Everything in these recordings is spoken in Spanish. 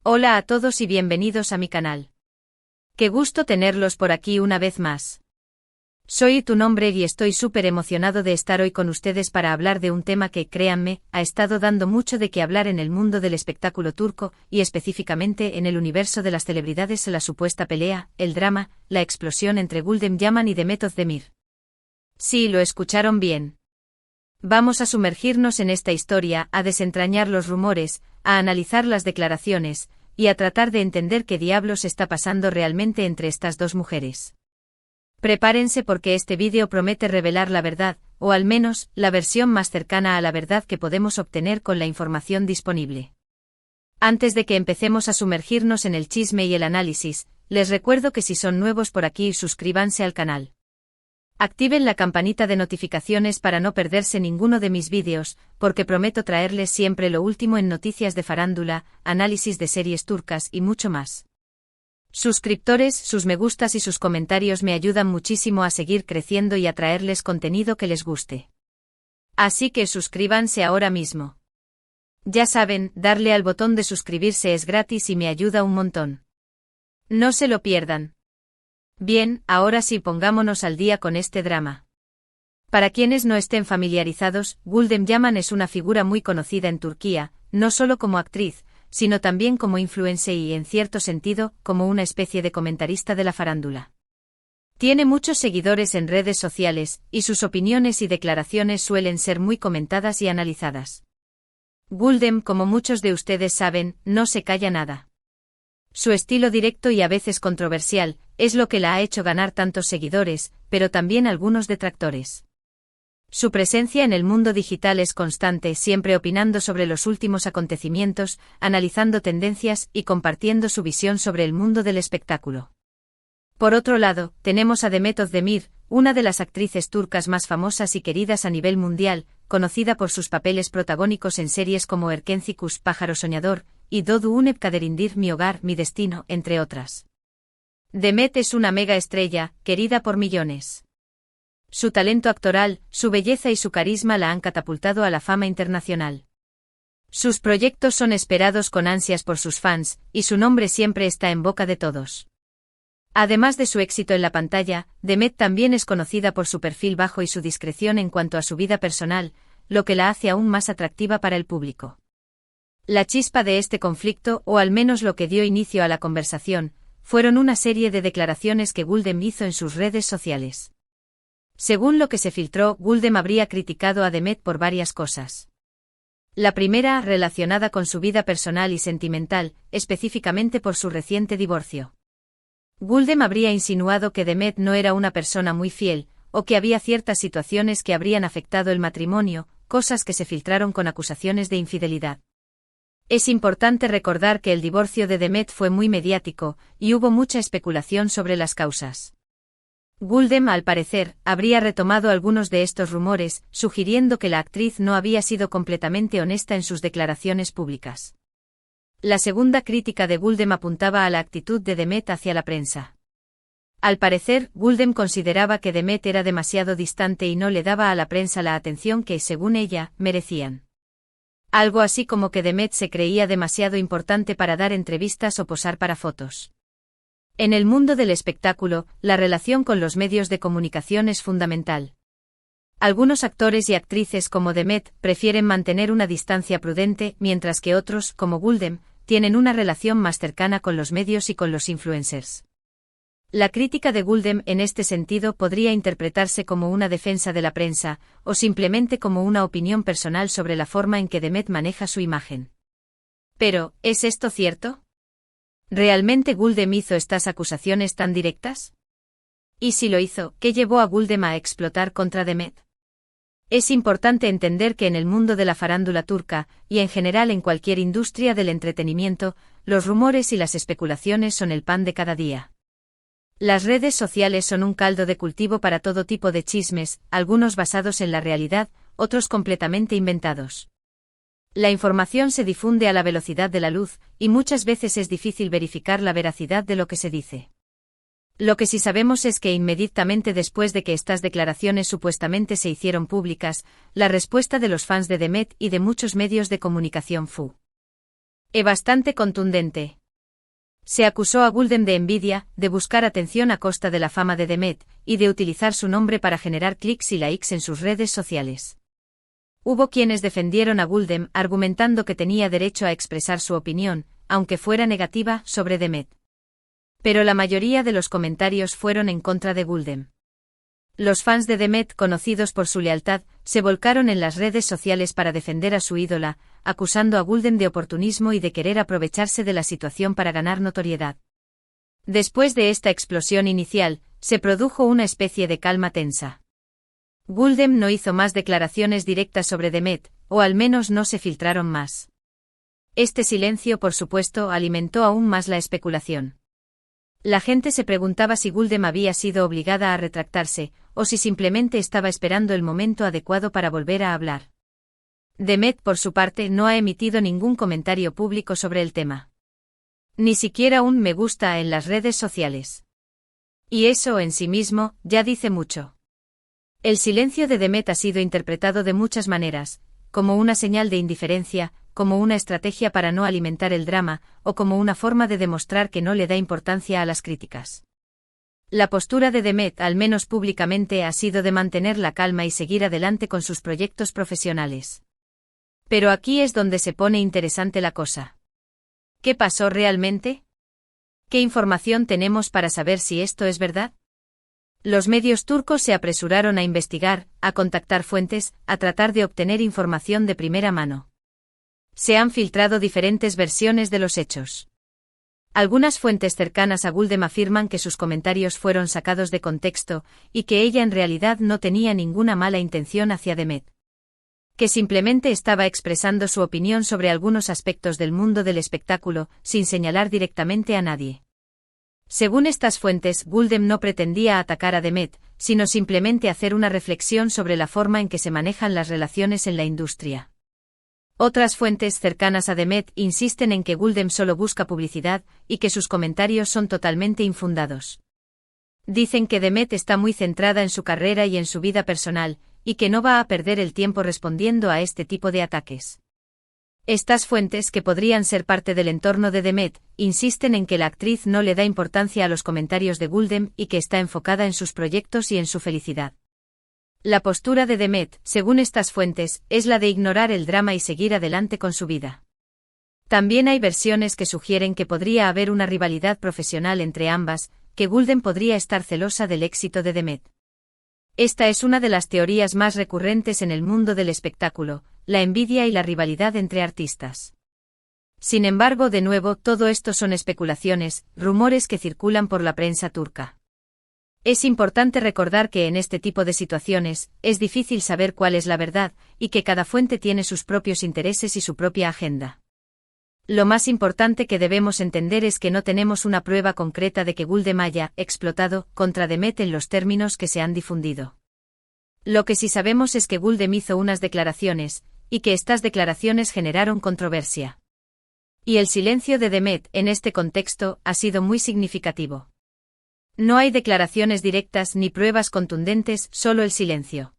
Hola a todos y bienvenidos a mi canal. Qué gusto tenerlos por aquí una vez más. Soy tu nombre y estoy súper emocionado de estar hoy con ustedes para hablar de un tema que, créanme, ha estado dando mucho de qué hablar en el mundo del espectáculo turco, y específicamente en el universo de las celebridades: la supuesta pelea, el drama, la explosión entre Güldem Yaman y Demet Özdemir. Sí, lo escucharon bien. Vamos a sumergirnos en esta historia, a desentrañar los rumores, a analizar las declaraciones, y a tratar de entender qué diablos está pasando realmente entre estas dos mujeres. Prepárense porque este vídeo promete revelar la verdad, o al menos, la versión más cercana a la verdad que podemos obtener con la información disponible. Antes de que empecemos a sumergirnos en el chisme y el análisis, les recuerdo que si son nuevos por aquí, suscríbanse al canal. Activen la campanita de notificaciones para no perderse ninguno de mis vídeos, porque prometo traerles siempre lo último en noticias de farándula, análisis de series turcas y mucho más. Suscriptores, sus me gustas y sus comentarios me ayudan muchísimo a seguir creciendo y a traerles contenido que les guste. Así que suscríbanse ahora mismo. Ya saben, darle al botón de suscribirse es gratis y me ayuda un montón. No se lo pierdan. Bien, ahora sí, pongámonos al día con este drama. Para quienes no estén familiarizados, Güldem Yaman es una figura muy conocida en Turquía, no solo como actriz, sino también como influencer y, en cierto sentido, como una especie de comentarista de la farándula. Tiene muchos seguidores en redes sociales, y sus opiniones y declaraciones suelen ser muy comentadas y analizadas. Güldem, como muchos de ustedes saben, no se calla nada. Su estilo directo y a veces controversial es lo que la ha hecho ganar tantos seguidores, pero también algunos detractores. Su presencia en el mundo digital es constante, siempre opinando sobre los últimos acontecimientos, analizando tendencias y compartiendo su visión sobre el mundo del espectáculo. Por otro lado, tenemos a Demet Özdemir, una de las actrices turcas más famosas y queridas a nivel mundial, conocida por sus papeles protagónicos en series como Erkencikus, Pájaro Soñador, y Doğdu Unep Kaderindir, Mi Hogar, Mi Destino, entre otras. Demet es una mega estrella, querida por millones. Su talento actoral, su belleza y su carisma la han catapultado a la fama internacional. Sus proyectos son esperados con ansias por sus fans, y su nombre siempre está en boca de todos. Además de su éxito en la pantalla, Demet también es conocida por su perfil bajo y su discreción en cuanto a su vida personal, lo que la hace aún más atractiva para el público. La chispa de este conflicto, o al menos lo que dio inicio a la conversación, fueron una serie de declaraciones que Güldem hizo en sus redes sociales. Según lo que se filtró, Güldem habría criticado a Demet por varias cosas. La primera, relacionada con su vida personal y sentimental, específicamente por su reciente divorcio. Güldem habría insinuado que Demet no era una persona muy fiel, o que había ciertas situaciones que habrían afectado el matrimonio, cosas que se filtraron con acusaciones de infidelidad. Es importante recordar que el divorcio de Demet fue muy mediático, y hubo mucha especulación sobre las causas. Güldem, al parecer, habría retomado algunos de estos rumores, sugiriendo que la actriz no había sido completamente honesta en sus declaraciones públicas. La segunda crítica de Güldem apuntaba a la actitud de Demet hacia la prensa. Al parecer, Güldem consideraba que Demet era demasiado distante y no le daba a la prensa la atención que, según ella, merecían. Algo así como que Demet se creía demasiado importante para dar entrevistas o posar para fotos. En el mundo del espectáculo, la relación con los medios de comunicación es fundamental. Algunos actores y actrices como Demet prefieren mantener una distancia prudente, mientras que otros, como Güldem, tienen una relación más cercana con los medios y con los influencers. La crítica de Güldem en este sentido podría interpretarse como una defensa de la prensa, o simplemente como una opinión personal sobre la forma en que Demet maneja su imagen. Pero, ¿es esto cierto? ¿Realmente Güldem hizo estas acusaciones tan directas? Y si lo hizo, ¿qué llevó a Güldem a explotar contra Demet? Es importante entender que en el mundo de la farándula turca, y en general en cualquier industria del entretenimiento, los rumores y las especulaciones son el pan de cada día. Las redes sociales son un caldo de cultivo para todo tipo de chismes, algunos basados en la realidad, otros completamente inventados. La información se difunde a la velocidad de la luz, y muchas veces es difícil verificar la veracidad de lo que se dice. Lo que sí sabemos es que inmediatamente después de que estas declaraciones supuestamente se hicieron públicas, la respuesta de los fans de Demet y de muchos medios de comunicación fue: Bastante contundente. Se acusó a Guldem de envidia, de buscar atención a costa de la fama de Demet, y de utilizar su nombre para generar clics y likes en sus redes sociales. Hubo quienes defendieron a Guldem argumentando que tenía derecho a expresar su opinión, aunque fuera negativa, sobre Demet. Pero la mayoría de los comentarios fueron en contra de Guldem. Los fans de Demet, conocidos por su lealtad, se volcaron en las redes sociales para defender a su ídola, acusando a Guldem de oportunismo y de querer aprovecharse de la situación para ganar notoriedad. Después de esta explosión inicial, se produjo una especie de calma tensa. Guldem no hizo más declaraciones directas sobre Demet, o al menos no se filtraron más. Este silencio, por supuesto, alimentó aún más la especulación. La gente se preguntaba si Guldem había sido obligada a retractarse, o si simplemente estaba esperando el momento adecuado para volver a hablar. Demet, por su parte, no ha emitido ningún comentario público sobre el tema. Ni siquiera un me gusta en las redes sociales. Y eso en sí mismo, ya dice mucho. El silencio de Demet ha sido interpretado de muchas maneras, como una señal de indiferencia, como una estrategia para no alimentar el drama, o como una forma de demostrar que no le da importancia a las críticas. La postura de Demet, al menos públicamente, ha sido de mantener la calma y seguir adelante con sus proyectos profesionales. Pero aquí es donde se pone interesante la cosa. ¿Qué pasó realmente? ¿Qué información tenemos para saber si esto es verdad? Los medios turcos se apresuraron a investigar, a contactar fuentes, a tratar de obtener información de primera mano. Se han filtrado diferentes versiones de los hechos. Algunas fuentes cercanas a Guldem afirman que sus comentarios fueron sacados de contexto, y que ella en realidad no tenía ninguna mala intención hacia Demet. Que simplemente estaba expresando su opinión sobre algunos aspectos del mundo del espectáculo, sin señalar directamente a nadie. Según estas fuentes, Guldem no pretendía atacar a Demet, sino simplemente hacer una reflexión sobre la forma en que se manejan las relaciones en la industria. Otras fuentes cercanas a Demet insisten en que Guldem solo busca publicidad, y que sus comentarios son totalmente infundados. Dicen que Demet está muy centrada en su carrera y en su vida personal, y que no va a perder el tiempo respondiendo a este tipo de ataques. Estas fuentes, que podrían ser parte del entorno de Demet, insisten en que la actriz no le da importancia a los comentarios de Guldem y que está enfocada en sus proyectos y en su felicidad. La postura de Demet, según estas fuentes, es la de ignorar el drama y seguir adelante con su vida. También hay versiones que sugieren que podría haber una rivalidad profesional entre ambas, que Guldem podría estar celosa del éxito de Demet. Esta es una de las teorías más recurrentes en el mundo del espectáculo, la envidia y la rivalidad entre artistas. Sin embargo, de nuevo, todo esto son especulaciones, rumores que circulan por la prensa turca. Es importante recordar que en este tipo de situaciones, es difícil saber cuál es la verdad, y que cada fuente tiene sus propios intereses y su propia agenda. Lo más importante que debemos entender es que no tenemos una prueba concreta de que Guldem haya explotado contra Demet en los términos que se han difundido. Lo que sí sabemos es que Guldem hizo unas declaraciones, y que estas declaraciones generaron controversia. Y el silencio de Demet, en este contexto, ha sido muy significativo. No hay declaraciones directas ni pruebas contundentes, solo el silencio.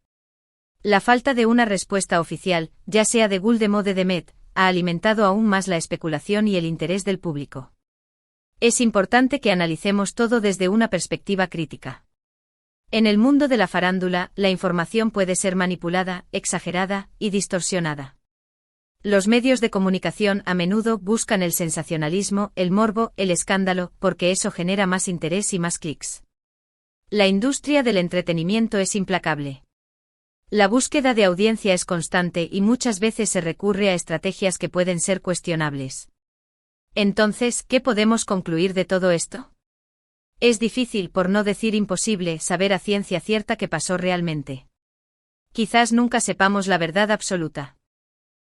La falta de una respuesta oficial, ya sea de Guldem o de Demet, ha alimentado aún más la especulación y el interés del público. Es importante que analicemos todo desde una perspectiva crítica. En el mundo de la farándula, la información puede ser manipulada, exagerada y distorsionada. Los medios de comunicación a menudo buscan el sensacionalismo, el morbo, el escándalo, porque eso genera más interés y más clics. La industria del entretenimiento es implacable. La búsqueda de audiencia es constante y muchas veces se recurre a estrategias que pueden ser cuestionables. Entonces, ¿qué podemos concluir de todo esto? Es difícil, por no decir imposible, saber a ciencia cierta qué pasó realmente. Quizás nunca sepamos la verdad absoluta.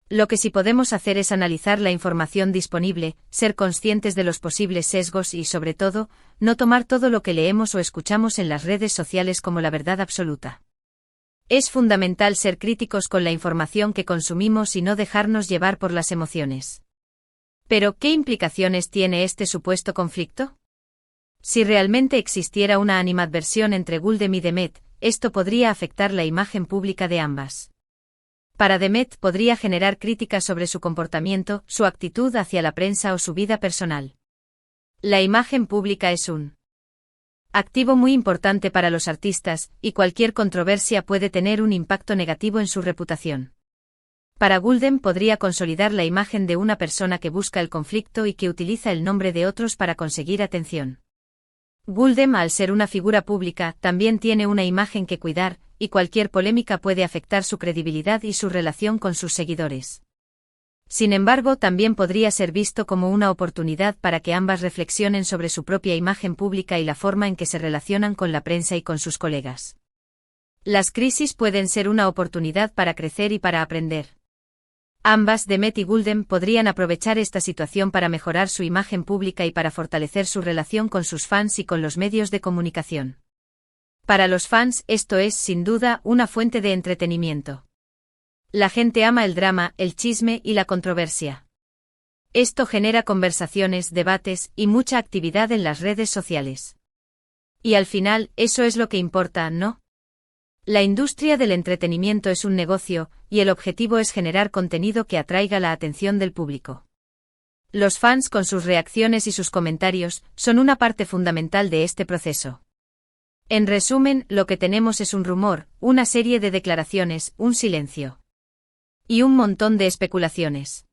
Lo que sí podemos hacer es analizar la información disponible, ser conscientes de los posibles sesgos y, sobre todo, no tomar todo lo que leemos o escuchamos en las redes sociales como la verdad absoluta. Es fundamental ser críticos con la información que consumimos y no dejarnos llevar por las emociones. Pero, ¿qué implicaciones tiene este supuesto conflicto? Si realmente existiera una animadversión entre Guldem y Demet, esto podría afectar la imagen pública de ambas. Para Demet podría generar críticas sobre su comportamiento, su actitud hacia la prensa o su vida personal. La imagen pública es un activo muy importante para los artistas, y cualquier controversia puede tener un impacto negativo en su reputación. Para Gulden podría consolidar la imagen de una persona que busca el conflicto y que utiliza el nombre de otros para conseguir atención. Gulden, al ser una figura pública, también tiene una imagen que cuidar, y cualquier polémica puede afectar su credibilidad y su relación con sus seguidores. Sin embargo, también podría ser visto como una oportunidad para que ambas reflexionen sobre su propia imagen pública y la forma en que se relacionan con la prensa y con sus colegas. Las crisis pueden ser una oportunidad para crecer y para aprender. Ambas, Demet y Gulden, podrían aprovechar esta situación para mejorar su imagen pública y para fortalecer su relación con sus fans y con los medios de comunicación. Para los fans, esto es, sin duda, una fuente de entretenimiento. La gente ama el drama, el chisme y la controversia. Esto genera conversaciones, debates y mucha actividad en las redes sociales. Y al final, eso es lo que importa, ¿no? La industria del entretenimiento es un negocio, y el objetivo es generar contenido que atraiga la atención del público. Los fans, con sus reacciones y sus comentarios, son una parte fundamental de este proceso. En resumen, lo que tenemos es un rumor, una serie de declaraciones, un silencio. Y un montón de especulaciones.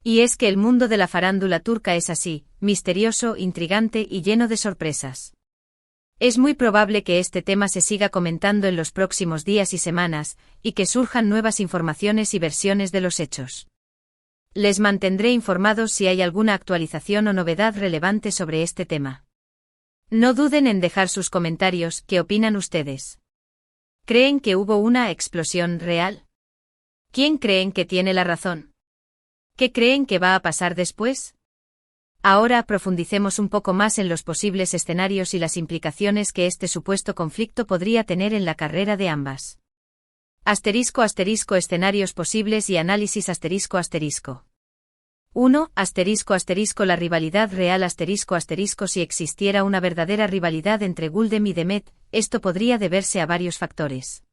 Y es que el mundo de la farándula turca es así, misterioso, intrigante y lleno de sorpresas. Es muy probable que este tema se siga comentando en los próximos días y semanas, y que surjan nuevas informaciones y versiones de los hechos. Les mantendré informados si hay alguna actualización o novedad relevante sobre este tema. No duden en dejar sus comentarios. ¿Qué opinan ustedes? ¿Creen que hubo una explosión real? ¿Quién creen que tiene la razón? ¿Qué creen que va a pasar después? Ahora profundicemos un poco más en los posibles escenarios y las implicaciones que este supuesto conflicto podría tener en la carrera de ambas. Escenarios posibles y análisis 1. La rivalidad real Si existiera una verdadera rivalidad entre Gulden y Demet, esto podría deberse a varios factores.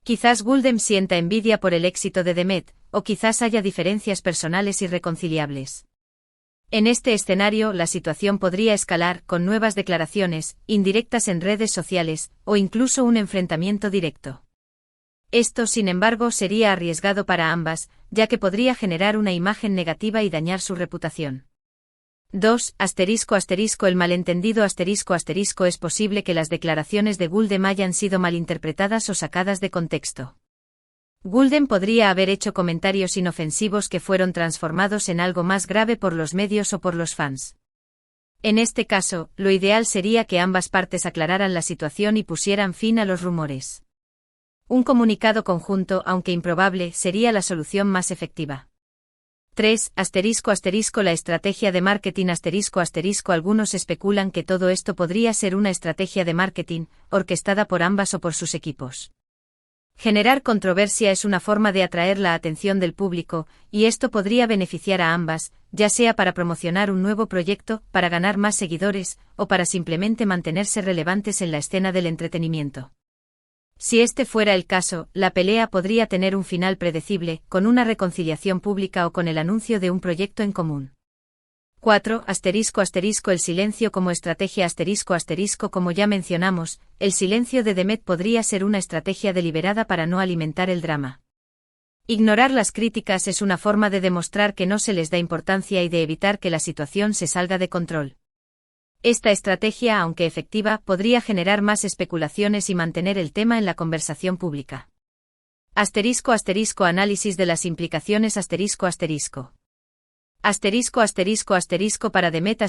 Quizás Gulden sienta envidia por el éxito de Demet, o quizás haya diferencias personales irreconciliables. En este escenario, la situación podría escalar con nuevas declaraciones, indirectas en redes sociales, o incluso un enfrentamiento directo. Esto, sin embargo, sería arriesgado para ambas, ya que podría generar una imagen negativa y dañar su reputación. 2. El malentendido Es posible que las declaraciones de Gulden hayan sido malinterpretadas o sacadas de contexto. Gulden podría haber hecho comentarios inofensivos que fueron transformados en algo más grave por los medios o por los fans. En este caso, lo ideal sería que ambas partes aclararan la situación y pusieran fin a los rumores. Un comunicado conjunto, aunque improbable, sería la solución más efectiva. 3. La estrategia de marketing Algunos especulan que todo esto podría ser una estrategia de marketing, orquestada por ambas o por sus equipos. Generar controversia es una forma de atraer la atención del público, y esto podría beneficiar a ambas, ya sea para promocionar un nuevo proyecto, para ganar más seguidores, o para simplemente mantenerse relevantes en la escena del entretenimiento. Si este fuera el caso, la pelea podría tener un final predecible, con una reconciliación pública o con el anuncio de un proyecto en común. 4. El silencio como estrategia Como ya mencionamos, el silencio de Demet podría ser una estrategia deliberada para no alimentar el drama. Ignorar las críticas es una forma de demostrar que no se les da importancia y de evitar que la situación se salga de control. Esta estrategia, aunque efectiva, podría generar más especulaciones y mantener el tema en la conversación pública. Análisis de las implicaciones Para Demet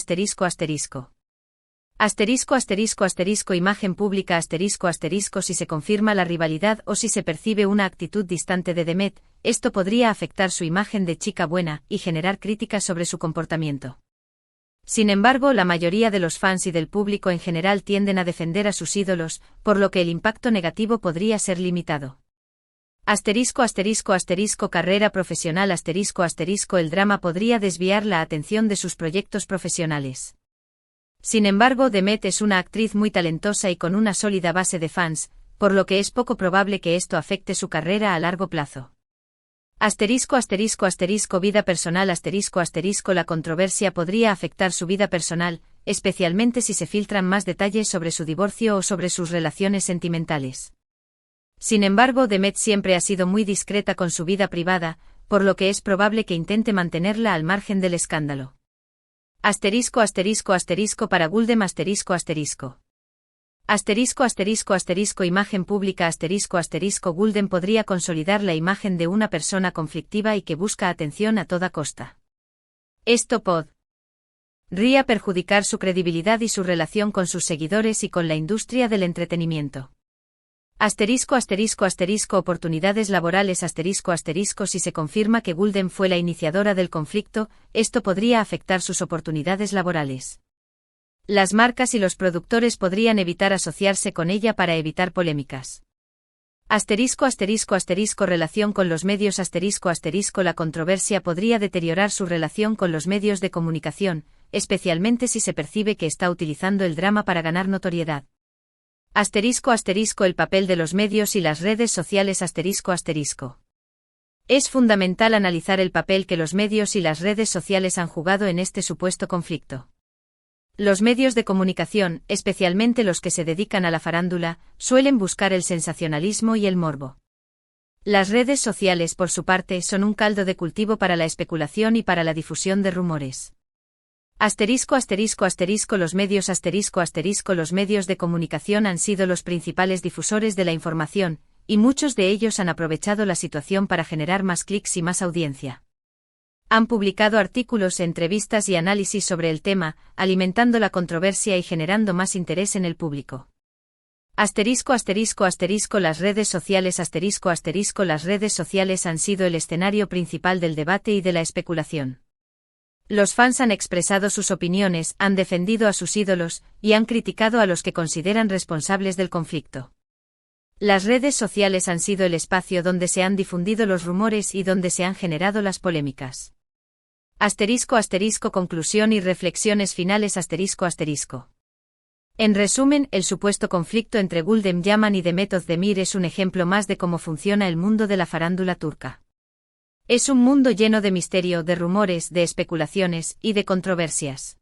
Imagen pública Si se confirma la rivalidad o si se percibe una actitud distante de Demet, esto podría afectar su imagen de chica buena y generar críticas sobre su comportamiento. Sin embargo, la mayoría de los fans y del público en general tienden a defender a sus ídolos, por lo que el impacto negativo podría ser limitado. Carrera profesional El drama podría desviar la atención de sus proyectos profesionales. Sin embargo, Demet es una actriz muy talentosa y con una sólida base de fans, por lo que es poco probable que esto afecte su carrera a largo plazo. Asterisco asterisco asterisco vida personal asterisco asterisco la controversia podría afectar su vida personal, especialmente si se filtran más detalles sobre su divorcio o sobre sus relaciones sentimentales. Sin embargo, Demet siempre ha sido muy discreta con su vida privada, por lo que es probable que intente mantenerla al margen del escándalo. Asterisco asterisco asterisco para Guldem asterisco asterisco. Asterisco asterisco asterisco imagen pública asterisco asterisco Guldem podría consolidar la imagen de una persona conflictiva y que busca atención a toda costa. Esto podría perjudicar su credibilidad y su relación con sus seguidores y con la industria del entretenimiento. Asterisco asterisco asterisco oportunidades laborales asterisco asterisco si se confirma que Guldem fue la iniciadora del conflicto, esto podría afectar sus oportunidades laborales. Las marcas y los productores podrían evitar asociarse con ella para evitar polémicas. Asterisco asterisco asterisco relación con los medios asterisco asterisco la controversia podría deteriorar su relación con los medios de comunicación, especialmente si se percibe que está utilizando el drama para ganar notoriedad. Asterisco asterisco el papel de los medios y las redes sociales asterisco asterisco. Es fundamental analizar el papel que los medios y las redes sociales han jugado en este supuesto conflicto. Los medios de comunicación, especialmente los que se dedican a la farándula, suelen buscar el sensacionalismo y el morbo. Las redes sociales, por su parte, son un caldo de cultivo para la especulación y para la difusión de rumores. Asterisco asterisco asterisco los medios asterisco asterisco los medios de comunicación han sido los principales difusores de la información, y muchos de ellos han aprovechado la situación para generar más clics y más audiencia. Han publicado artículos, entrevistas y análisis sobre el tema, alimentando la controversia y generando más interés en el público. Asterisco asterisco asterisco las redes sociales asterisco asterisco las redes sociales han sido el escenario principal del debate y de la especulación. Los fans han expresado sus opiniones, han defendido a sus ídolos, y han criticado a los que consideran responsables del conflicto. Las redes sociales han sido el espacio donde se han difundido los rumores y donde se han generado las polémicas. Asterisco asterisco conclusión y reflexiones finales asterisco asterisco. En resumen, el supuesto conflicto entre Guldem Yaman y Demet Özdemir es un ejemplo más de cómo funciona el mundo de la farándula turca. Es un mundo lleno de misterio, de rumores, de especulaciones y de controversias.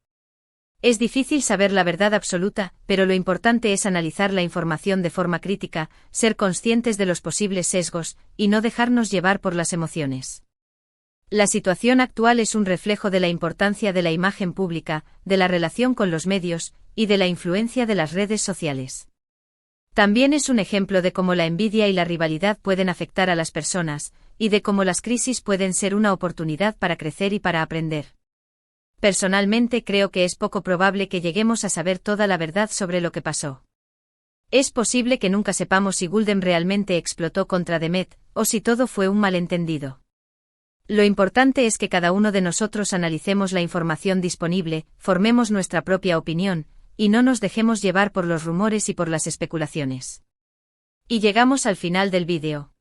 Es difícil saber la verdad absoluta, pero lo importante es analizar la información de forma crítica, ser conscientes de los posibles sesgos, y no dejarnos llevar por las emociones. La situación actual es un reflejo de la importancia de la imagen pública, de la relación con los medios, y de la influencia de las redes sociales. También es un ejemplo de cómo la envidia y la rivalidad pueden afectar a las personas, y de cómo las crisis pueden ser una oportunidad para crecer y para aprender. Personalmente creo que es poco probable que lleguemos a saber toda la verdad sobre lo que pasó. Es posible que nunca sepamos si Guldem realmente explotó contra Demet, o si todo fue un malentendido. Lo importante es que cada uno de nosotros analicemos la información disponible, formemos nuestra propia opinión, y no nos dejemos llevar por los rumores y por las especulaciones. Y llegamos al final del vídeo.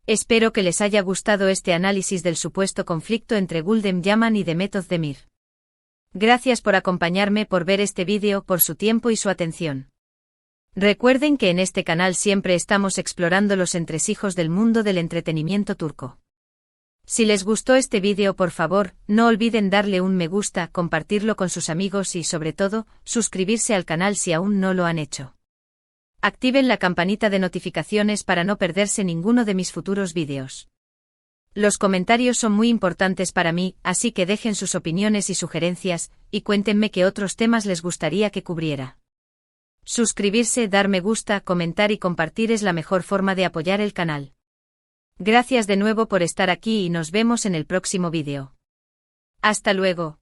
Espero que les haya gustado este análisis del supuesto conflicto entre Guldem Yaman y Demet Özdemir. Gracias por acompañarme, por ver este vídeo, por su tiempo y su atención. Recuerden que en este canal siempre estamos explorando los entresijos del mundo del entretenimiento turco. Si les gustó este vídeo, por favor, no olviden darle un me gusta, compartirlo con sus amigos y, sobre todo, suscribirse al canal si aún no lo han hecho. Activen la campanita de notificaciones para no perderse ninguno de mis futuros vídeos. Los comentarios son muy importantes para mí, así que dejen sus opiniones y sugerencias, y cuéntenme qué otros temas les gustaría que cubriera. Suscribirse, dar me gusta, comentar y compartir es la mejor forma de apoyar el canal. Gracias de nuevo por estar aquí y nos vemos en el próximo vídeo. Hasta luego.